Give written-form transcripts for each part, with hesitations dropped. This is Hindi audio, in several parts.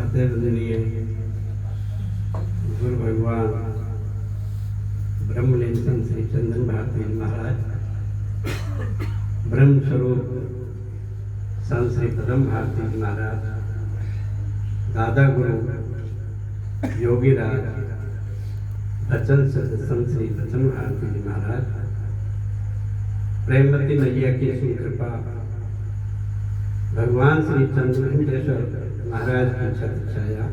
अतः वंदनीय गुरु भगवान ब्रह्मनिष्ठन श्री चंदन भारती महाराज, ब्रह्म स्वरूप संत श्री पदम भारती महाराज, दादा गुरु योगी राज बचन संत श्री बचन भारती जी महाराज, प्रेमवती मैया की सुकृपा, भगवान श्री चंद्रेश्वर महाराज की छत्र छाया,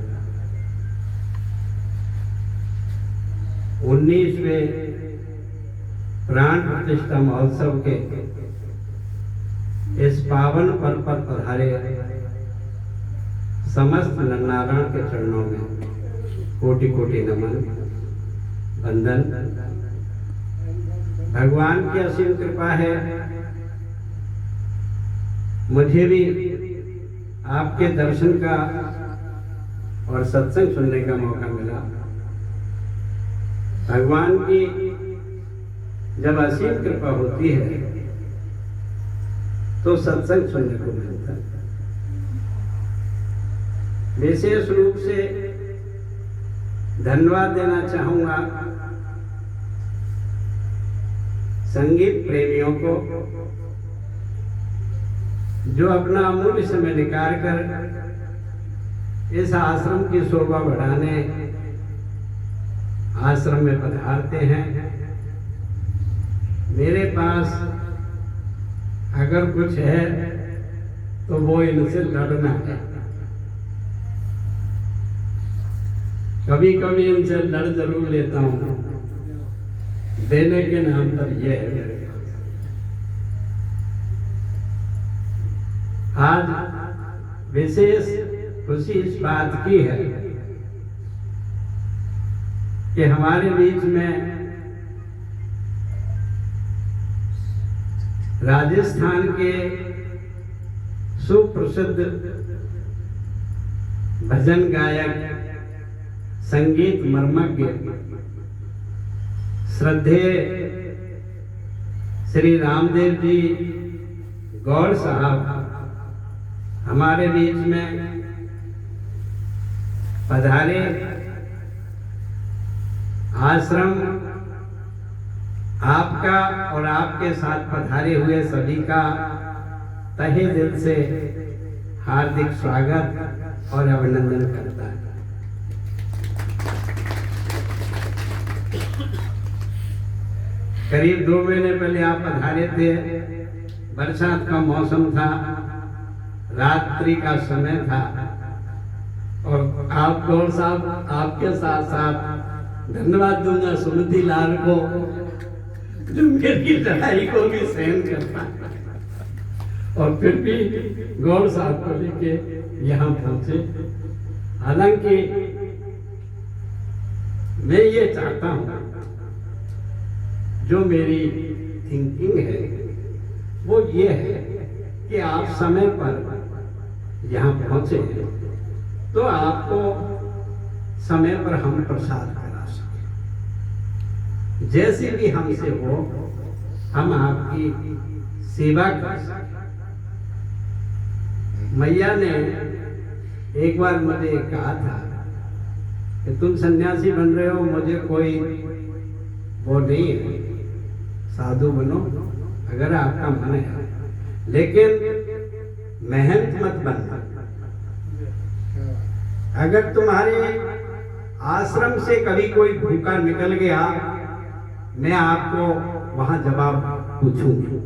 19वें प्राण प्रतिष्ठा महोत्सव के इस पावन पर्व पर पधारे समस्त नरनारायण के चरणों में कोटि कोटि नमन वंदन। भगवान की असीम कृपा है, मुझे भी आपके दर्शन का और सत्संग सुनने का मौका मिला। भगवान की जब असीम कृपा होती है तो सत्संग सुनने को मिलता है। विशेष रूप से धन्यवाद देना चाहूंगा संगीत प्रेमियों को, जो अपना अमूल्य समय निकाल कर इस आश्रम की शोभा बढ़ाने आश्रम में पधारते हैं। मेरे पास अगर कुछ है तो वो इनसे लड़ना है। कभी कभी इनसे लड़ जरूर लेता हूं, देने के नाम पर यह है। आज विशेष खुशी इस बात की है कि हमारे बीच में राजस्थान के सुप्रसिद्ध भजन गायक, संगीत मर्मज्ञ, श्रद्धेय श्री रामदेव जी गौड़ साहब हमारे बीच में पधारे। आश्रम आपका और आपके साथ पधारे हुए सभी का तहे दिल से हार्दिक स्वागत और अभिनंदन करता है। करीब 2 महीने पहले आप पधारे थे, बरसात का मौसम था, रात्रि का समय था, और आप गौर साहब आपके साथ साथ धन्यवाद दूंगा सुमति लाल को, जो मेरी लड़ाई को भी सहन करता और फिर भी गौर साहब को लेके यहाँ पहुंचे। हालांकि मैं ये चाहता हूँ, जो मेरी थिंकिंग है वो ये है कि आप समय पर यहाँ पहुंचे तो आपको समय पर हम प्रसाद करा सकें। जैसे भी हमसे हो हम आपकी सेवा कर सकें। मैया ने एक बार मुझे कहा था कि तुम सन्यासी बन रहे हो, मुझे कोई वो नहीं है, साधु बनो अगर आपका मन है, लेकिन मेहनत मत बनना। अगर तुम्हारे आश्रम से कभी कोई भूखा निकल गया, मैं आपको वहां जवाब पूछूंगी।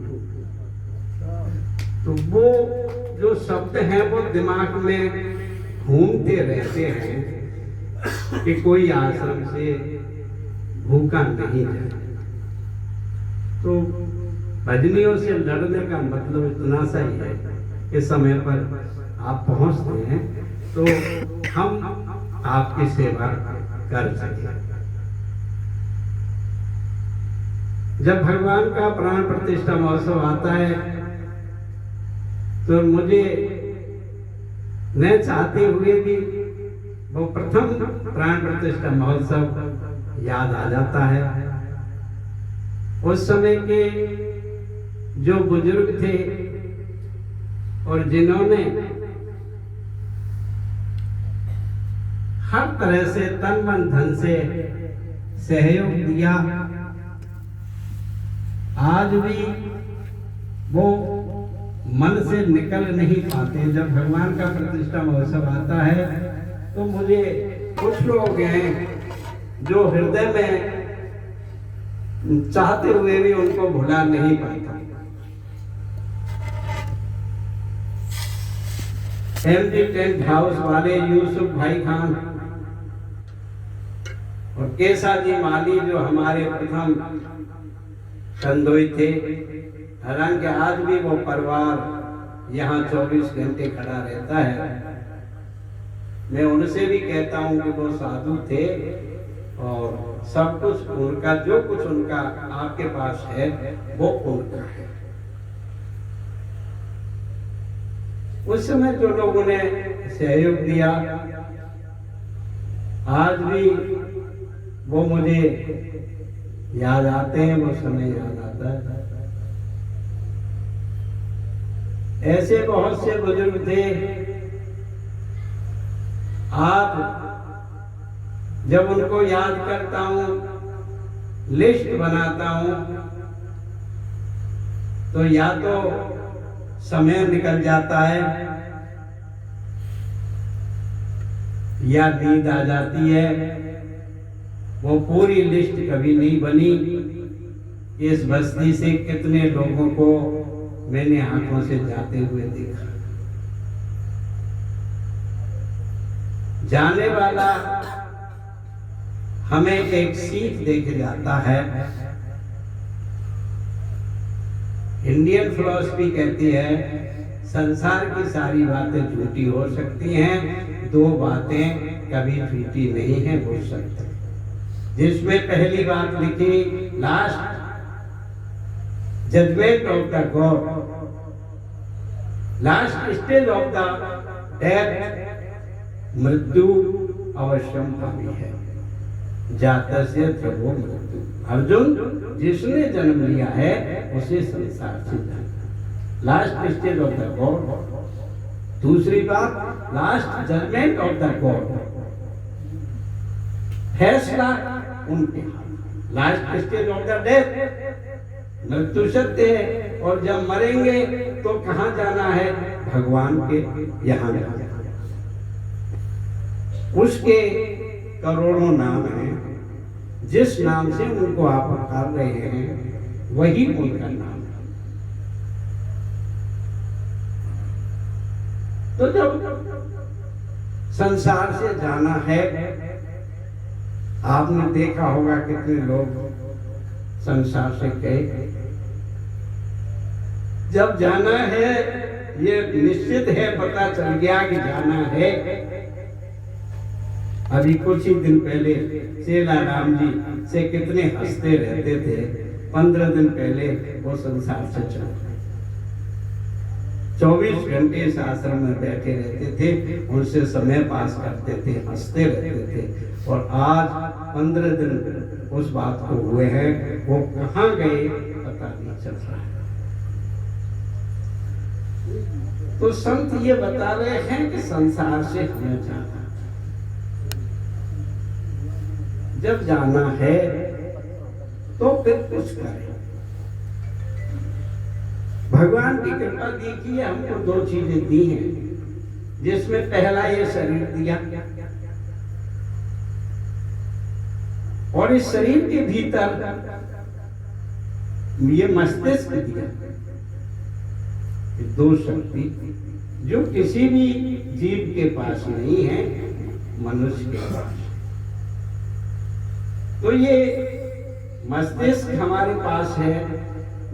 तो वो जो शब्द हैं वो दिमाग में घूमते रहते हैं कि कोई आश्रम से भूखा नहीं जाए। तो भजनियों से लड़ने का मतलब इतना सा ही है कि समय पर आप पहुंचते हैं तो हम आपकी सेवा कर सकें। जब भगवान का प्राण प्रतिष्ठा महोत्सव आता है तो मुझे न चाहते हुए भी वो प्रथम प्राण प्रतिष्ठा महोत्सव याद आ जाता है। उस समय के जो बुजुर्ग थे और जिन्होंने हर तरह से तन मन धन से सहयोग दिया। आज भी वो मन से निकल नहीं पाते। जब भगवान का प्रतिष्ठा महोत्सव आता है तो मुझे कुछ लोग हैं जो हृदय में चाहते हुए भी उनको भुला नहीं पाता। एमडी टेंट हाउस वाले यूसुफ भाई खान और केसा जी माली जो हमारे प्रथम कंदोई थे, हालांकि आज भी वो परिवार यहाँ 24 घंटे खड़ा रहता है। मैं उनसे भी कहता हूँ कि वो साधु थे और सब कुछ उनका, जो कुछ उनका आपके पास है वो उनका है। उस समय जो लोगों ने सहयोग दिया, आज भी वो मुझे याद आते हैं, वो समय याद आता है। ऐसे बहुत से बुजुर्ग थे। आज जब उनको याद करता हूं, लिस्ट बनाता हूं, तो या तो समय निकल जाता है या नींद आ जाती है। वो पूरी लिस्ट कभी नहीं बनी। इस बस्ती से कितने लोगों को मैंने आंखों से जाते हुए देखा। जाने वाला हमें एक सीख देके जाता है। इंडियन फिलॉसफी कहती है संसार की सारी बातें झूठी हो सकती हैं, दो बातें कभी झूठी नहीं है हो सकती। जिसमें पहली बात लिखी, last judgement of the God, last stage of the death, मृत्यु अवश्यम भावी है, जाता से ध्रुवो मृत्यु। अर्जुन, जिसने जन्म लिया है उसे संसार से जाना, last stage of the God. दूसरी बात, last judgement of the God, फैसला उनके हाथ। Last stage of the death, मृत्यु सत्य है और जब मरेंगे तो कहाँ जाना है? भगवान के यहाँ जाना। उसके करोड़ों नाम हैं, जिस नाम से उनको आप पुकार रहे हैं वही उनका नाम है। तो जब संसार से जाना है, आपने देखा होगा कितने लोग संसार से गए। जब जाना है ये निश्चित है, पता चल गया कि जाना है। अभी कुछ ही दिन पहले चेला राम जी से कितने हंसते रहते थे। 15 दिन पहले वो संसार से चले गए। 24 घंटे इस आश्रम में बैठे रहते थे, उनसे समय पास करते थे, हंसते रहते थे। और आज 15 दिन उस बात को हुए हैं, वो कहाँ गए पता नहीं चल रहा है। तो संत ये बता रहे हैं कि संसार से हमें जाना, जब जाना है तो फिर कुछ करें। भगवान की कृपा देखिए, हमको 2 चीजें दी हैं, जिसमें पहला ये शरीर दिया और इस शरीर के भीतर ये मस्तिष्क दिया। 2 शक्ति जो किसी भी जीव के पास नहीं है, मनुष्य के पास। तो ये मस्तिष्क हमारे पास है।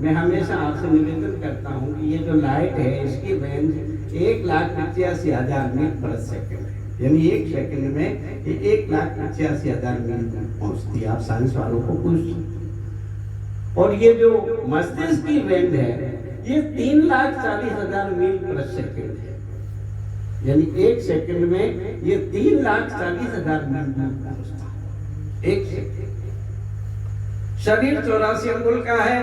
मैं हमेशा आपसे निवेदन करता हूँ कि ये जो लाइट है इसकी रेंज 1,85,000 मील प्रति सेकंड है, यानी 1 सेकंड में ये 1,85,000 मील पहुँचती है। आप साइंस वालों को पूछ सकते। और ये जो मस्तिष्क की रेंज है ये 3,40,000 मील प्रति सेकंड है, यानी 1 सेकंड में ये 3,40,000 मील पहुँचता है। 1 सेकंड। शरीर 84 अंगुल का है,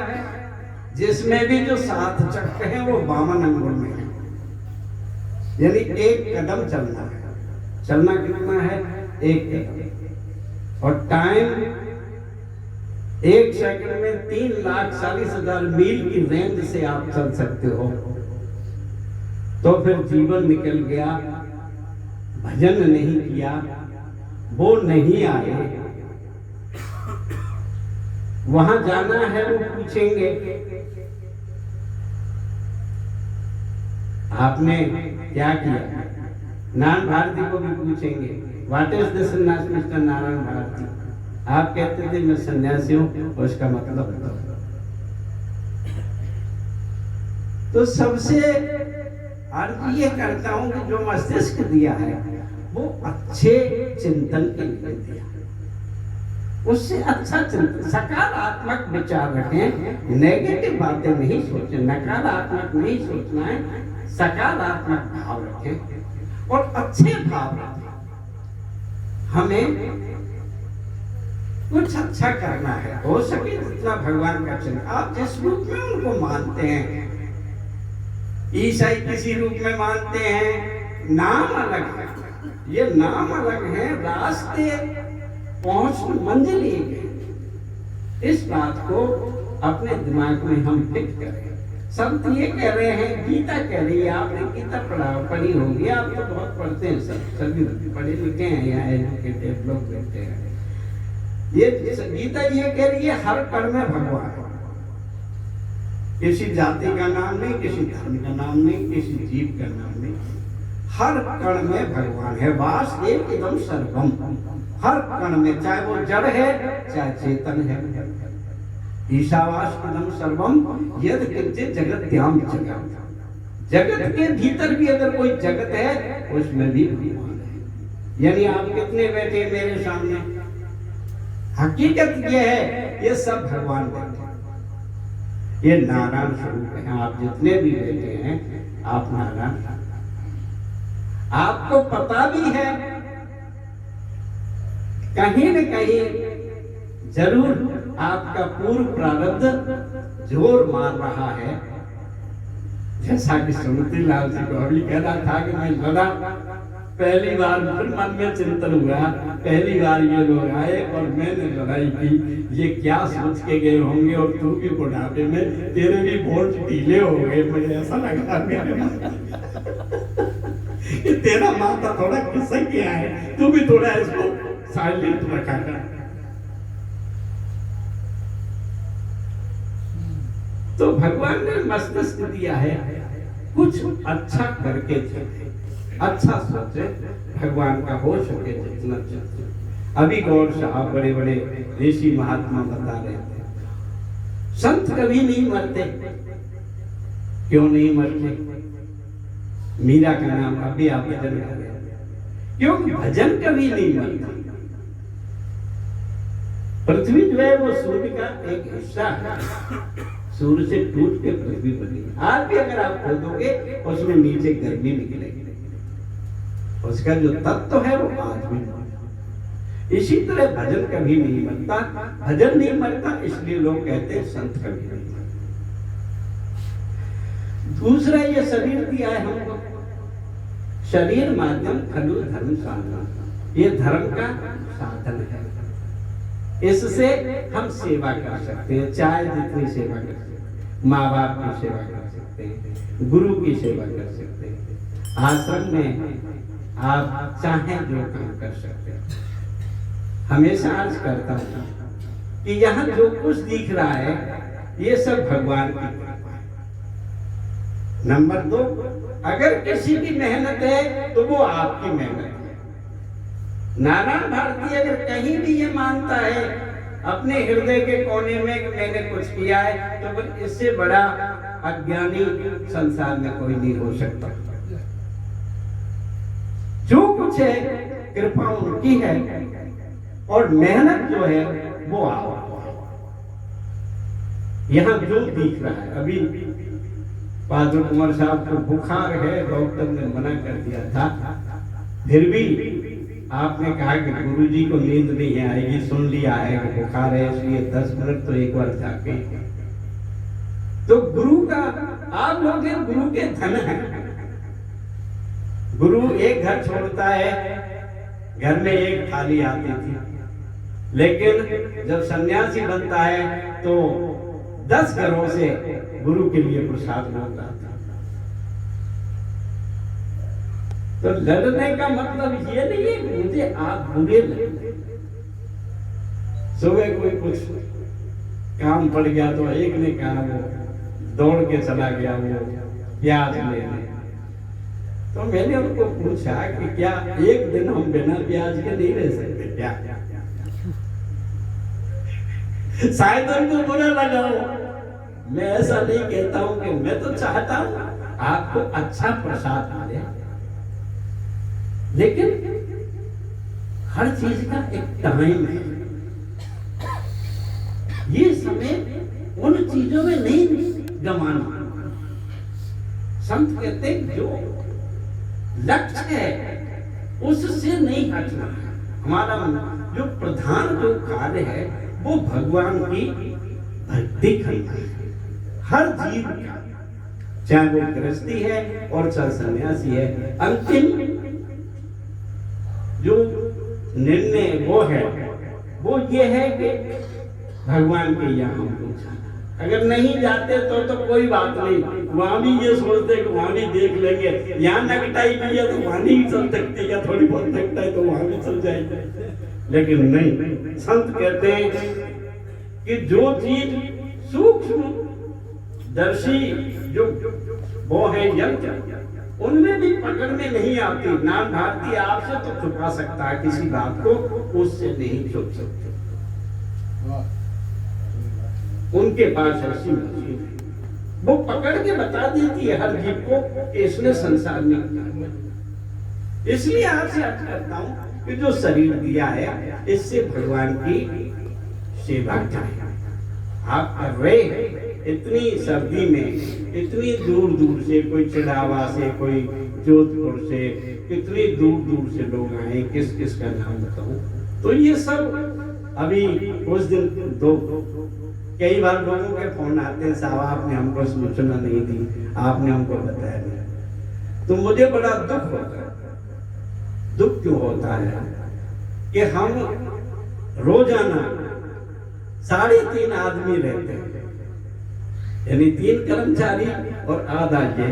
जिसमें भी जो 7 चक्र हैं वो 52 अंगुल में है, यानी 1 कदम चलना है। चलना कितना है? एक कदम। और टाइम 1 सेकंड में 3,40,000 मील की रेंज से आप चल सकते हो। तो फिर जीवन निकल गया, भजन नहीं किया, वो नहीं आए, वहां जाना है वो पूछेंगे आपने क्या किया। नारायण भारती को भी पूछेंगे व्हाट इज दिस सन्यास मिस्टर नारायण भारती। आप कहते थे मैं सन्यासी हूं, उसका मतलब बताओ। तो सबसे अर्ज ये करता हूं कि जो मस्तिष्क दिया है वो अच्छे चिंतन के लिए दिया, उससे अच्छा चिंतन, सकारात्मक विचार रखें, नेगेटिव बातें नहीं सोचें, नकारात्मक नहीं सोचना है, सकारात्मक भाव रखें और अच्छे भाव रखें। हमें कुछ अच्छा करना है, हो सके जितना भगवान का चिंतन। आप जिस रूप में उनको मानते हैं, ईसाई किसी रूप में मानते हैं, नाम अलग है, ये नाम अलग है, रास्ते पहुंच मंजिल एक है। इस बात को अपने दिमाग में हम फिट करें। सब ये कह रहे हैं, गीता कह रही है, आपने गीता पढ़ी होगी, आप तो बहुत पढ़ते हैं, सभी पढ़े लिखे हैं, यहाँ एजुकेटेड लोग बैठे हैं। ये गीता ये कह रही है हर कण में भगवान है, किसी जाति का नाम नहीं, किसी धर्म का नाम नहीं, किसी जीव का नाम नहीं, हर कण में भगवान है। वासुदेव इदं सर्वम, हर कण में, चाहे वो जड़ है चाहे चेतन है। ईशावास इदं सर्वम यद किंचित जगत्याम जगत्, जगत के भीतर भी अगर कोई जगत है उसमें भी भगवान है। यानी आप कितने बैठे मेरे सामने, हकीकत ये है ये सब भगवान बैठे, ये नारायण स्वरूप है। आप जितने भी बैठे हैं आप नारायण, आपको पता भी है कहीं न कहीं जरूर आपका पूर्व प्रारब्ध जोर मार रहा है। जैसा कि सुमति लाल जी को अभी कह रहा था कि मैं लड़ा, पहली बार फिर मन में चिंतन हुआ, पहली बार ये लोग आए और मैंने लड़ाई की, ये क्या सोच के गए होंगे, और तू भी बुढ़ापे में तेरे भी वोट ढीले हो गए। मुझे ऐसा लगा कि तेरा माथा थोड़ा खिसक गया है, तू भी थोड़ा इसको साइलेंट रखा कर। तो भगवान ने मस्तिष्क दिया है, कुछ अच्छा करके चले, अच्छा सोचे, भगवान का हो सके जितना चाहिए। अभी गौर साहब बड़े बड़े ऋषि महात्मा बता रहे थे, संत कभी नहीं मरते। क्यों नहीं मरते? मीरा का नाम अभी आप भजन कर रहे हैं, क्योंकि भजन कभी नहीं मरता। पृथ्वी जो है वो सूर्य का एक हिस्सा है, सूर्य से टूट के पृथ्वी बनी। आज भी अगर आप खोदोगे उसमें नीचे गर्मी निकलेगी, उसका जो तत्व है वो आज भी मौजूद। इसी तरह भजन कभी नहीं मरता, भजन नहीं मरता, इसलिए लोग कहते हैं संत कभी नहीं मरता। दूसरा ये शरीर दिया है हमको, शरीर माध्यम खलु धर्म साधन, ये धर्म का साधन है। इससे हम सेवा कर सकते हैं, चाहे जितनी सेवा कर सकते हैं, माँ बाप की सेवा कर सकते हैं, गुरु की सेवा कर सकते हैं, आश्रम में आप चाहे जो काम कर सकते हैं। हमेशा अर्ज करता हूँ कि यहाँ जो कुछ दिख रहा है ये सब भगवान की कृपा है। नंबर 2, अगर किसी की मेहनत है तो वो आपकी मेहनत है। नारायण भारती अगर कहीं भी ये मानता है अपने हृदय के कोने में कि मैंने कुछ किया है, तो इससे बड़ा अज्ञानी संसार में कोई नहीं हो सकता। जो कुछ है कृपा उनकी है और मेहनत जो है वो आप। यहाँ जो दिख रहा है, अभी पादर कुमार साहब को बुखार है, डॉक्टर ने मना कर दिया था, फिर भी आपने कहा कि गुरुजी को नींद नहीं आएगी, सुन लिया है कि बुखार है, इसलिए 10 मिनट तो एक बार जाके। तो गुरु का, आप लोग गुरु के धन है। गुरु एक घर छोड़ता है घर में एक थाली आती थी, लेकिन जब सन्यासी बनता है तो 10 घरों से गुरु के लिए प्रसाद मांगता था। तो लड़ने का मतलब ये नहीं है कि मुझे आप बुरे लगे। सुबह कोई कुछ काम पड़ गया तो एक ने कहा वो दौड़ के चला गया वो प्याज लेने, तो मैंने उनको पूछा कि क्या एक दिन हम बिना प्याज के नहीं रह सकते क्या? शायद उनको बुरा लगा हो। मैं ऐसा नहीं कहता हूं कि मैं तो चाहता हूं आपको अच्छा प्रसाद मिले, लेकिन हर चीज का एक टाइम है। ये समय उन चीजों में नहीं गंवाना। संत कहते हैं जो लक्ष्य है उससे नहीं हटना। हमारा जो प्रधान जो कार्य है वो भगवान की भक्ति करना है। हर जीव का, चाहे वो गृहस्थी है और चाहे सन्यासी है, अंतिम जो निर्णय वो ये है कि भगवान के यहाँ हमको जाना। अगर नहीं जाते तो कोई बात नहीं, वहां भी ये सोचते कि वहां भी देख लेंगे, यहाँ नकटाई भी है तो वहां नहीं चल सकती, या थोड़ी बहुत नकटाई तो वहां भी चल जाएगी। लेकिन नहीं, संत कहते हैं कि जो चीज सूक्ष्म दर्शी जो वो है यंत्र, उनमें भी पकड़ में नहीं आती। नाम भारती आपसे तो छुपा सकता है किसी बात को, उससे नहीं छुप सकते। उनके पास ऐसी मशीन है, वो पकड़ के बता देती है हर जीव को कि इसने संसार में किया। इसलिए आपसे अर्ज करता हूं कि जो शरीर दिया है इससे भगवान की सेवा करें। आप कर रहे हैं, इतनी सर्दी में इतनी दूर दूर से, कोई चिड़ावा से, कोई जोधपुर से, कितनी दूर दूर से लोग आए, किस किस का नाम बताऊं। तो ये सब अभी कुछ दिन दो कई बार लोगों के फोन आते हैं, साहब आपने हमको सूचना नहीं दी, आपने हमको बताया नहीं। तो मुझे बड़ा दुख होता है। दुख क्यों होता है कि हम रोजाना 3.5 आदमी रहते हैं, यानी 3 कर्मचारी और आधा ये।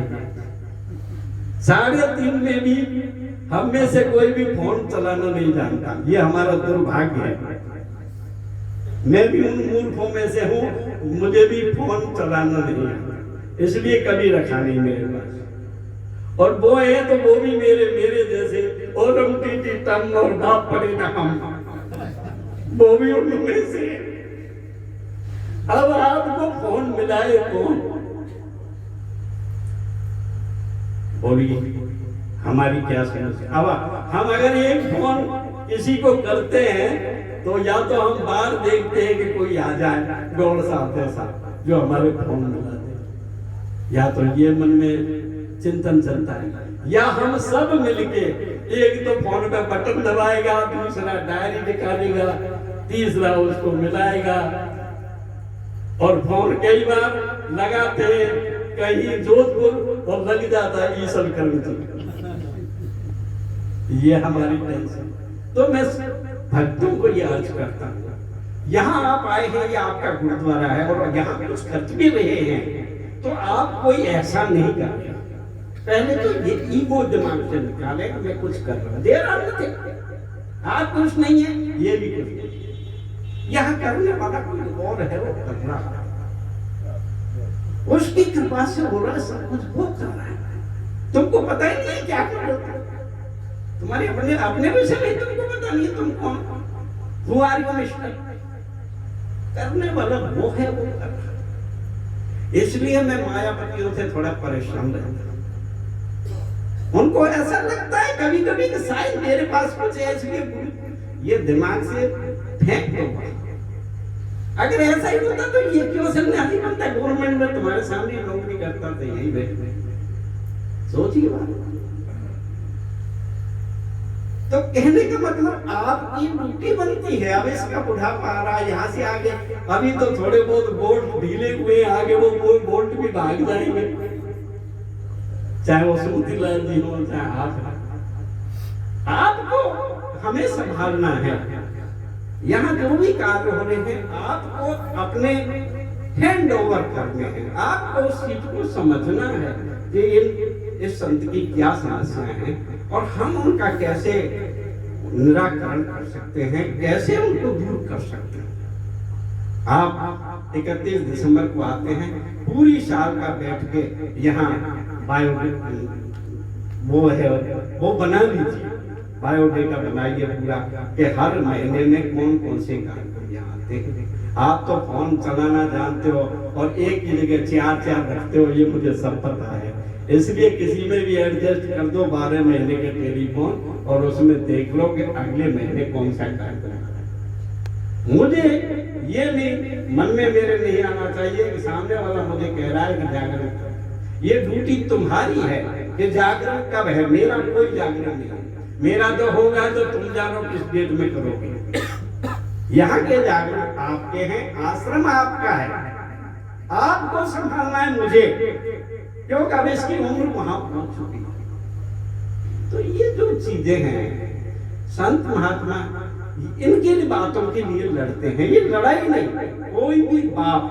3.5 में भी हम में से कोई भी फोन चलाना नहीं जानता। ये हमारा दुर्भाग्य है। मैं भी उन मूर्खों में से हूँ, मुझे भी फोन चलाना नहीं आता, इसलिए कभी रखा नहीं मेरे पास। और वो है तो वो भी मेरे जैसे, और हम टीटी तम और बाप पड़े ना हम, वो भी उनमें से। अब आपको फोन मिलाए कौन? बोलिए, हमारी क्या समस्या? अब हम अगर एक फोन किसी को करते हैं तो या तो हम बाहर देखते हैं कि कोई आ जाए गौड़ साहब जैसा जो हमारे फोन मिला दे, या तो ये मन में चिंतन चलता है, या हम सब मिलके एक तो फोन पे बटन दबाएगा, दूसरा डायरी निकालेगा, तीसरा उसको मिलाएगा। और फोन कई बार लगाते कहीं जोधपुर और लग जाता है ईश्वर कर्मचारी। ये हमारी टेंशन। तो मैं भक्तों को ये अर्ज करता हूँ, यहाँ आप आए हैं, ये आपका गुरुद्वारा है और यहाँ कुछ खर्च भी रहे हैं, तो आप कोई ऐसा नहीं कर रहे। पहले तो ये ईगो दिमाग से निकाले कि मैं कुछ कर रहा हूँ, देर आते आप कुछ नहीं है, ये भी कुछ नहीं। यहाँ करने वाला कोई और है, वो कर रहा है, उसकी कृपा से हो रहा है, सब कुछ वो कर रहा है। तुमको पता ही नहीं है क्या कर रहे हो, तुम्हारे अपने विषय में तुमको पता नहीं है तुम कौन, who are you मिस्टर? करने वाला वो है, वो कर रहा है। इसलिए मैं मायापतियों से थोड़ा परेशान रहता हूं। उनको ऐसा लगता है कभी कभी कि शायद मेरे पास कुछ है, इसलिए ये दिमाग से फेंक दो। अगर ऐसा ही होता तो ये क्यों सन्यासी बनता? गवर्नमेंट में तुम्हारे सामने नौकरी करता तो यही बैठे। सोचिए बात। तो कहने का मतलब आपकी ड्यूटी बनती है। अब इसका बुढ़ापा आ रहा है, यहाँ से आगे अभी तो थोड़े बहुत बोल्ट ढीले हुए, आगे वो बोल्ट भी भाग जाएंगे, चाहे वो सूतीलाल जी हो चाहे आप। आपको हमें संभालना है। यहाँ जो भी कार्य हो रहे हैं आपको अपने हैंड ओवर करने हैं, आपको उस चीज को समझना है कि इस संत की क्या समस्याएं हैं और हम उनका कैसे निराकरण कर सकते हैं, कैसे उनको दूर कर सकते हैं। आप 31 दिसंबर को आते हैं, पूरी साल का बैठ के यहाँ बायो वो बना लीजिए, बायोडेटा बनाइए पूरा कि हर महीने में कौन कौन से कार्यक्रम यहाँ आते हैं। आप तो फोन चलाना जानते हो और एक की जगह 4 रखते हो, ये मुझे सब पता है। इसलिए किसी में भी एडजस्ट कर दो 12 महीने के टेलीफोन और उसमें देख लो कि अगले महीने कौन सा कार्यक्रम है। मुझे ये नहीं मन में मेरे नहीं आना चाहिए कि सामने वाला मुझे कह रहा है कि जागरण करो। ये ड्यूटी तुम्हारी है कि जागरण कब है, मेरा कोई जागरण नहीं है। मेरा तो होगा तो तुम जानो किस डेट में करोगे। यहाँ के जागरण आपके हैं, आश्रम आपका है, आपको संभालना है मुझे, क्योंकि अब इसकी उम्र वहां पहुंच चुकी है। तो ये जो चीजें हैं संत महात्मा इनके लिए बातों के लिए लड़ते हैं। ये लड़ाई नहीं, कोई भी बाप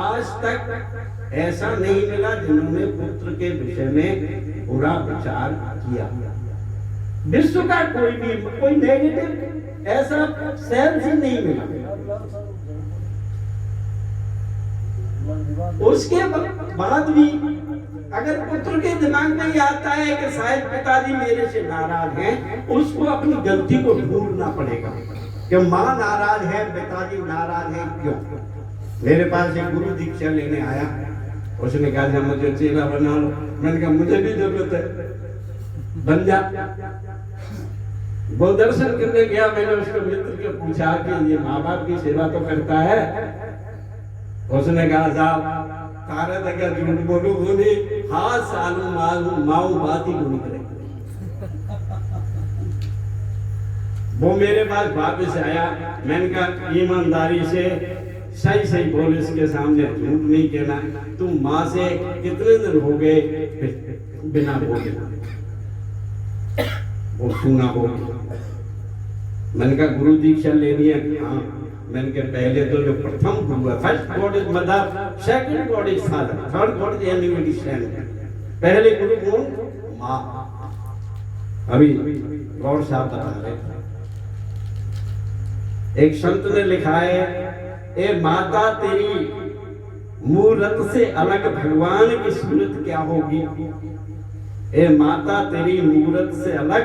आज तक ऐसा नहीं मिला जिन्होंने पुत्र के विषय में बुरा विचार किया। विश्व का कोई नेगेटिव ऐसा सेंस ही नहीं मिला। उसके बाद भी अगर पुत्र के दिमाग में ये आता है कि शायद पिताजी मेरे से नाराज हैं, उसको अपनी गलती को ढूंढना पड़ेगा कि माँ नाराज है, पिताजी नाराज है, क्यों। मेरे पास एक गुरु दीक्षा लेने आया, उसने कहा जब मुझे चेला बना लो। मैंने कहा मुझे भी जरूरत है, बन जा। वो दर्शन करने गया, मैंने उसके मित्र के पूछा कि ये माँ बाप की सेवा तो करता है। उसने कहा साहब तारा तक झूठ बोलू बोली, हाँ सालू माऊ बात ही नहीं करेगी। वो मेरे पास वापस आया, मैंने कहा ईमानदारी से सही सही बोल, इसके सामने झूठ नहीं कहना। तुम माँ से कितने दिन हो गए बिना बोले? वो सुना हो। मैंने कहा गुरु दीक्षा लेनी है? हाँ। मैंने कहा पहले तो जो प्रथम गुरु है, first God is mother, second God is father, third God is anybody stand. पहले गुरु कौन? माँ। अभी गौर साहब बता रहे, एक संत ने लिखा है, ए माता तेरी मूरत से अलग भगवान की सूरत क्या होगी। ए माता तेरी मूरत से अलग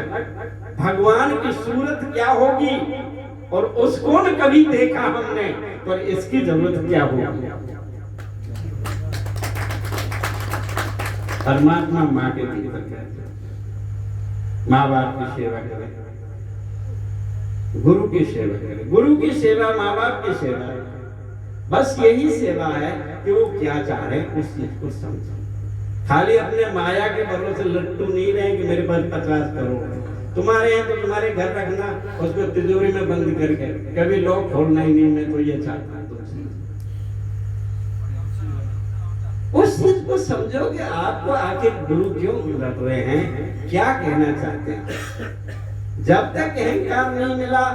भगवान की सूरत क्या होगी, और उसको न कभी देखा हमने, पर इसकी जरूरत क्या होगी। परमात्मा माँ के भीतर है, माँ बाप की सेवा करें, गुरु की सेवा करें। गुरु की सेवा माँ बाप की सेवा है, बस यही सेवा है कि वो क्या चाह रहे हैं उस चीज को समझो। खाली अपने माया के भरोसे लट्टू नहीं रहे कि मेरे पास 50 करोड़ तुम्हारे हैं तो तुम्हारे घर रखना, उसको तिजोरी में बंद करके, कभी लोग खोलना ही नहीं। मैं तो ये चाहता हूं उस चीज को समझो कि आपको आखिर गुरु क्यों रख रहे हैं, क्या कहना चाहते हैं। जब तक अहंकार नहीं मिला,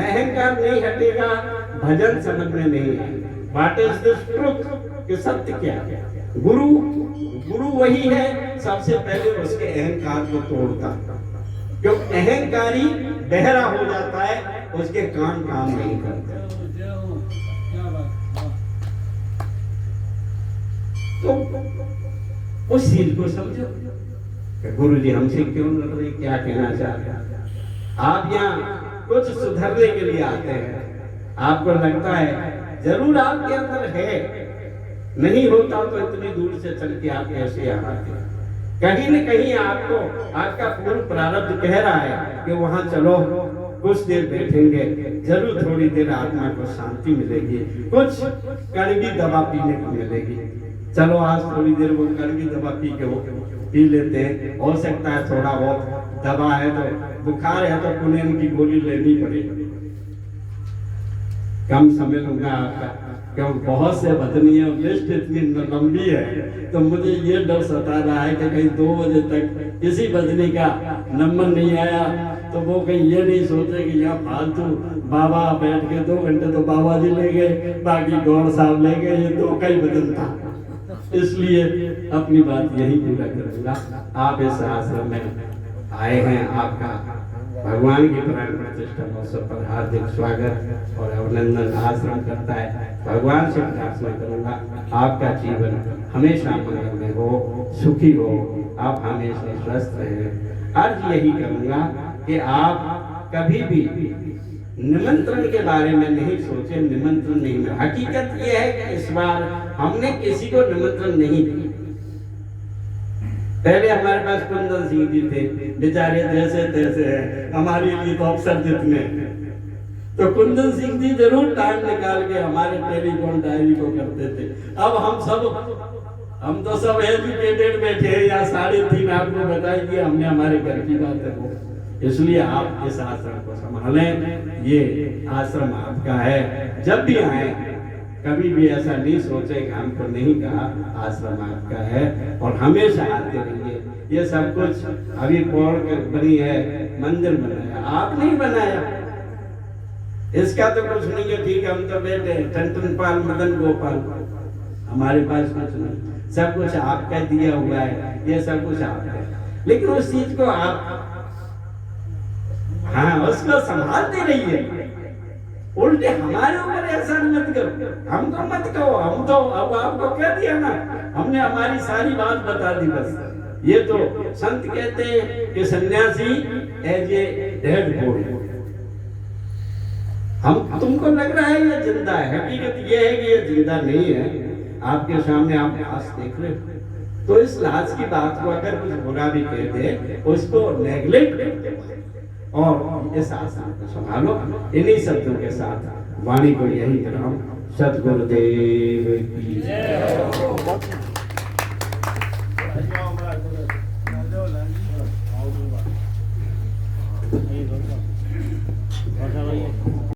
अहंकार नहीं हटेगा, भजन समझ में नहीं आएगा। व्हाट इज दिस ट्रुथ, कि सत्य क्या है। गुरु वही है सबसे पहले उसके अहंकार को तोड़ता, क्यों अहंकारी बहरा हो जाता है, उसके कान काम नहीं करते। तो उस चीज को समझो कि गुरु जी हमसे क्यों लड़ रहे, क्या कहना चाहते हैं। आप यहाँ कुछ सुधरने के लिए आते हैं, आपको लगता है जरूर आपके अंदर है, नहीं होता तो इतनी दूर से चल के आप ऐसे आते। कहीं न कहीं आपको आपका पूर्ण प्रारब्ध कह रहा है कि वहां चलो, कुछ देर बैठेंगे, जरूर थोड़ी देर आत्मा को शांति मिलेगी, कुछ कड़वी दवा पीने को मिलेगी। चलो आज थोड़ी देर वो कड़वी दवा पी लेते हैं। हो सकता है थोड़ा बहुत दवा है तो बुखार है तो कुनेन की गोली लेनी पड़ेगी, कम समय लूंगा आपका। क्यों बहुत से भजनियों लिस्ट इतनी लंबी है, तो मुझे ये डर सता रहा है कि कहीं 2 बजे तक किसी भजनी का नंबर नहीं आया तो वो कहीं ये नहीं सोचे कि यहाँ फालतू बाबा बैठ के 2 घंटे तो बाबा जी ले गए, बाकी गौर साहब ले गए, ये 2 का ही भजन था। इसलिए अपनी बात यही पूरा करूंगा। आप इस आश्रम में आए हैं, आपका भगवान की प्राण प्रतिष्ठा महोत्सव पर हार्दिक स्वागत और अभिनंदन आश्रम करता है। भगवान से प्रार्थना करूंगा आपका जीवन हमेशा मंगल में हो, सुखी हो, आप हमेशा स्वस्थ रहें। अर्ज यही करूंगा कि आप कभी भी निमंत्रण के बारे में नहीं सोचे, निमंत्रण नहीं मिला। हकीकत यह है कि इस बार हमने किसी को निमंत्रण नहीं दिया। पहले हमारे पास कुंदन सिंह जी थे, बेचारे जैसे तैसे हैं, हमारे लिए तो अफसर जितने, तो कुंदन सिंह जी जरूर टाइम निकाल के हमारे टेलीफोन डायरी को करते थे। अब हम तो सब एजुकेटेड बैठे हैं, या 3.5 आपको बताई कि हमने हमारे घर की बात है। इसलिए आप इस आश्रम को संभालें, ये आश्रम आपका है। जब भी आए कभी भी ऐसा नहीं सोचे कि हमको नहीं कहा, आश्रम आपका है और हमेशा आते रहिए। ये सब कुछ अभी पौड़ बनी है, मंदिर बनाया, आप नहीं बनाया, इसका तो कुछ नहीं है। ठीक है, हम तो बेटे टन पाल मदन गोपाल, हमारे पास कुछ नहीं, सब कुछ आपका दिया हुआ है, ये सब कुछ आपका है। लेकिन उस चीज को आप उसको संभालते रहिए, उल्टे हमारे ऊपर ऐसा मत करो, हमको मत कहो। हम तो अब आपको कह दिया ना, हमने हमारी सारी बात बता दी बस। ये तो संत कहते हैं कि सन्यासी एज ए डेड बॉडी। हम तुमको लग रहा है ये जिंदा है, हकीकत ये है कि ये जिंदा नहीं है। आपके सामने आप लाश देख रहे हो, तो इस लाश की बात को अगर कुछ बुरा भी कहते उसको नेग्लेक्ट करते और इस आश्रम को संभालो। इन्हीं शब्दों के साथ वाणी को यही विराम। सतगुरुदेव की जय।